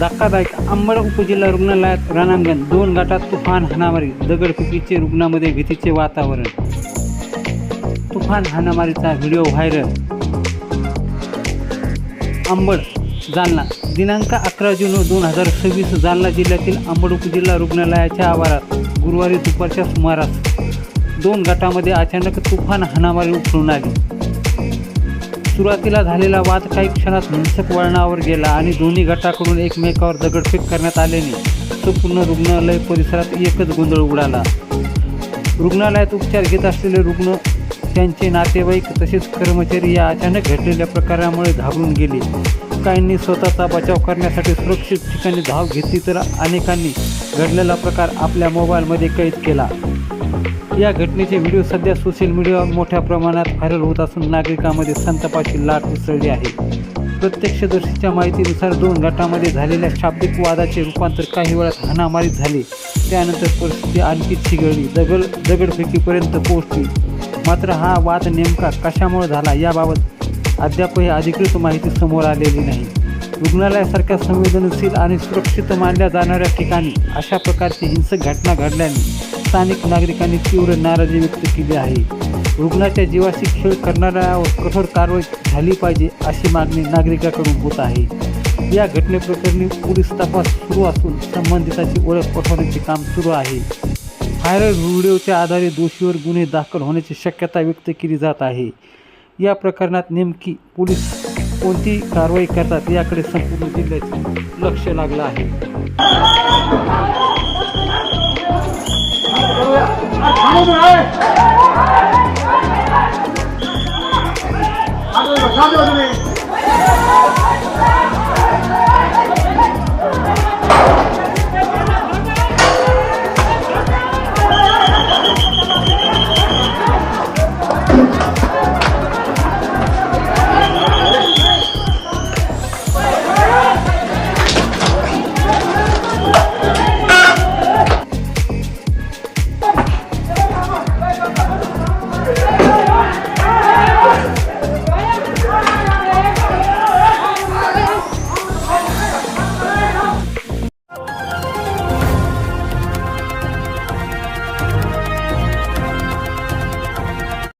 धक्कादायक अंबड उपजिल्हा रुग्णालयात रणांगण 2 गटात तुफान हाणामारी दगडफेकीचे रुग्णामध्ये भीतीचे वातावरण। तुफान हाणामारीचा व्हिडिओ व्हायरल। अंबड जालना दिनांक 11 जून 2026 जालना जिल्ह्यातील अंबड उपजिल्हा रुग्णालयाच्या आवारात गुरुवारी दुपारच्या सुमारास 2 गटामध्ये अचानक तुफान हाणामारी उफळून आली। सुरुवातीला झालेला वाद काही क्षणात हिंसक वळणावर गेला आणि दोन्ही गटाकडून एकमेकावर दगडफेक करण्यात आल्याने संपूर्ण रुग्णालय परिसरात एकच गोंधळ उडाला। रुग्णालयात उपचार घेत असलेले रुग्ण, त्यांचे नातेवाईक तसेच कर्मचारी या अचानक घडलेल्या प्रकारामुळे घाबरून गेले। काहींनी स्वतःचा बचाव करण्यासाठी सुरक्षित ठिकाणी धाव घेतली तर अनेकांनी घडलेला प्रकार आपल्या मोबाईलमध्ये कैद केला। या घटनेचे व्हिडिओ सध्या सोशल मीडियावर मोठ्या प्रमाणात व्हायरल होत असून नागरिकांमध्ये संतापाची लाट उसळली आहे। प्रत्यक्षदर्शीच्या माहितीनुसार 2 गटामध्ये झालेल्या शाब्दिक वादाचे रूपांतर काही वेळात हाणामारीत झाले। त्यानंतर परिस्थिती आणखी चिघळली, दगडफेकीपर्यंत पोहोचली। मात्र हा वाद नेमका कशामुळे झाला याबाबत अद्यापही अधिकृत माहिती समोर आलेली नाही। रुग्णालयासारख्या संवेदनशील आणि सुरक्षित मानल्या जाणाऱ्या ठिकाणी अशा प्रकारची हिंसक घटना घडल्याने स्थानिक नागरिकांनी तीव्र नाराजी व्यक्त केली आहे। रुग्णाच्या जीवाशी खेळ करणाऱ्यावर कठोर कारवाई झाली पाहिजे अशी मागणी नागरिकांकडून होत आहे। या घटनेप्रकरणी पोलीस तपास सुरू असून संबंधिताची ओळख पटवण्याचे काम सुरू आहे। व्हायरल व्हिडिओच्या आधारे दोषीवर गुन्हे दाखल होण्याची शक्यता व्यक्त केली जात आहे। या प्रकरणात नेमकी पोलीस कोणती कारवाई करतात याकडे संपूर्ण जिल्ह्याचे लक्ष लागलं आहे। Hadi bakalım.